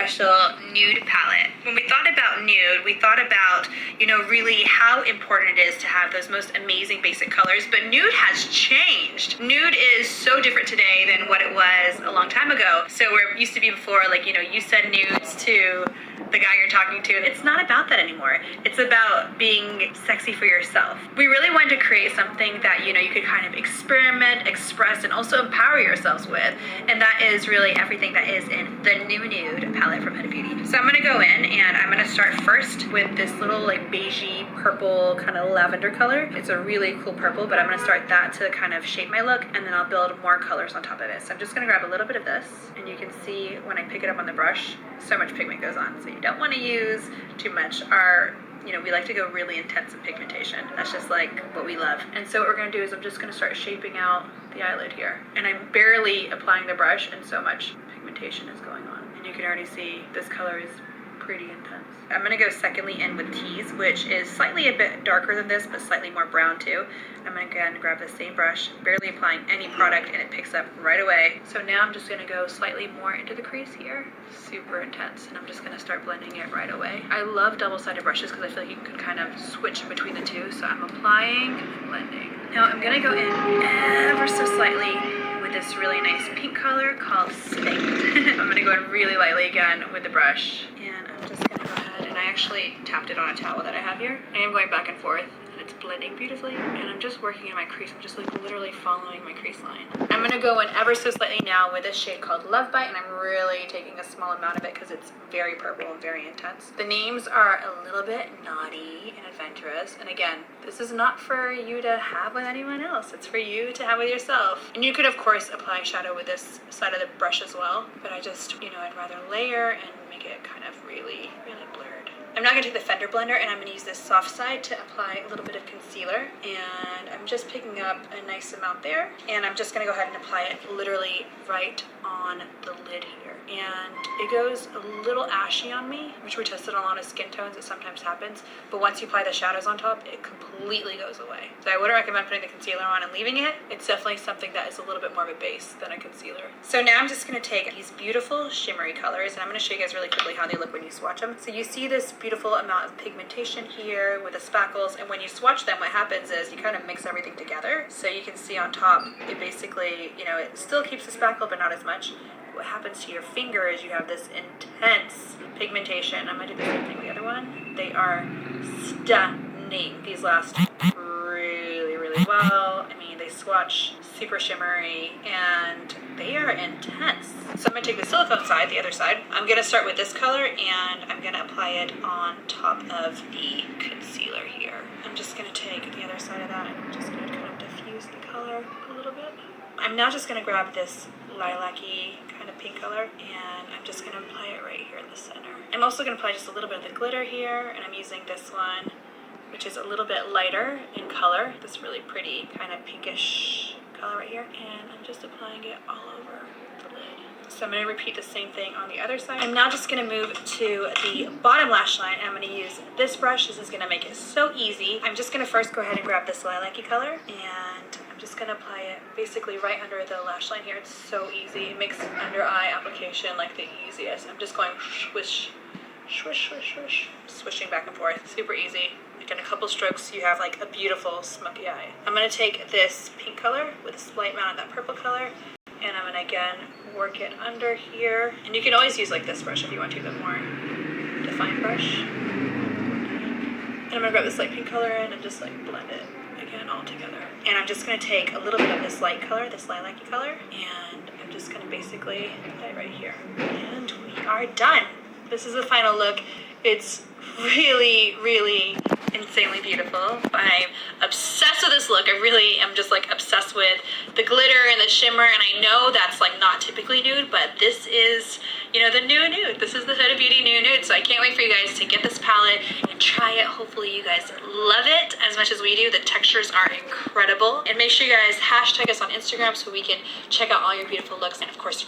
special nude palette. When we thought about nude, we thought about, really how important it is to have those most amazing basic colors, but nude has changed. Nude is so different today than what it was a long time ago. So where it used to be before, like, you send nudes to the guy you're talking to. It's not about that anymore. It's about being sexy for yourself. We really wanted to create something that, you could kind of experiment, express, and also empower yourselves with. And that is really everything that is in the new Nude palette from Beauty. So I'm gonna go in and I'm gonna start first with this little like beigey purple kind of lavender color. It's a really cool purple, but I'm gonna start that to kind of shape my look, and then I'll build more colors on top of it. So I'm just gonna grab a little bit of this, and you can see when I pick it up on the brush, so much pigment goes on. So you don't want to use too much. We like to go really intense in pigmentation. That's just like what we love. And so what we're gonna do is I'm just gonna start shaping out the eyelid here. And I'm barely applying the brush and so much pigmentation is going on. And you can already see this color is pretty intense. I'm gonna go secondly in with Tease, which is slightly a bit darker than this, but slightly more brown too. I'm gonna again grab the same brush, barely applying any product, and it picks up right away. So now I'm just gonna go slightly more into the crease here. Super intense, and I'm just gonna start blending it right away. I love double-sided brushes because I feel like you can kind of switch between the two. So I'm applying and blending. Now I'm gonna go in ever so slightly with this really nice pink color called Spink. I'm gonna go in really lightly again with the brush, and I'm just gonna go ahead, and I actually tapped it on a towel that I have here. I am going back and forth, and it's blending beautifully, and I'm just working in my crease. I'm just like literally following my crease line. I'm gonna go in ever so slightly now with this shade called Love Bite, and I'm really taking a small amount of it because it's very purple and very intense. The names are a little bit naughty and adventurous, and again, this is not for you to have with anyone else. It's for you to have with yourself. And you could of course apply shadow with this side of the brush as well, but I just, I'd rather layer and make it kind of really, really blurred. I'm now going to take the Fender blender, and I'm going to use this soft side to apply a little bit of concealer, and I'm just picking up a nice amount there, and I'm just going to go ahead and apply it literally right on the lid here. And it goes a little ashy on me, which we tested on a lot of skin tones. It sometimes happens, but once you apply the shadows on top, it completely goes away. So I wouldn't recommend putting the concealer on and leaving it. It's definitely something that is a little bit more of a base than a concealer. So now I'm just going to take these beautiful shimmery colors, and I'm going to show you guys really quickly how they look when you swatch them. So you see this beautiful amount of pigmentation here with the spackles, and when you swatch them, what happens is you kind of mix everything together. So you can see on top, it basically, it still keeps the spackle, but not as much. What happens to your finger is you have this intense pigmentation. I'm gonna do the same thing with the other one. They are stunning. These last really, really well. I mean, they swatch super shimmery, and they are intense. So I'm gonna take the silicone side, the other side. I'm gonna start with this color, and I'm gonna apply it on top of the concealer here. I'm just gonna take the other side of that, and I'm just gonna kind of diffuse the color a little bit. I'm now just gonna grab this lilac-y kind of pink color, and I'm just gonna apply it right here in the center. I'm also gonna apply just a little bit of the glitter here, and I'm using this one, which is a little bit lighter in color, this really pretty kind of pinkish color right here, and I'm just applying it all over the lid. So I'm going to repeat the same thing on the other side. I'm now just going to move to the bottom lash line, and I'm going to use this brush. This is going to make it so easy. I'm just going to first go ahead and grab this lilac-y color, and I'm just going to apply it basically right under the lash line here. It's so easy. It makes under eye application like the easiest. I'm just going swish, swish, swish, swish, swishing back and forth. Super easy. Like in a couple strokes, you have like a beautiful smoky eye. I'm going to take this pink color with a slight amount of that purple color, and I'm going to again work it under here. And you can always use like this brush if you want to, the more defined brush. And I'm going to grab this light pink color in and just like blend it again all together. And I'm just going to take a little bit of this light color, this lilac-y color, and I'm just going to basically apply it right here. And we are done. This is the final look. It's really, really insanely beautiful. I'm obsessed with this look. I really am just like obsessed with the glitter and the shimmer, and I know that's like not typically nude, but this is, the new nude. This is the Huda Beauty new nude, so I can't wait for you guys to get this palette and try it. Hopefully you guys love it as much as we do. The textures are incredible, and make sure you guys hashtag us on Instagram so we can check out all your beautiful looks, and of course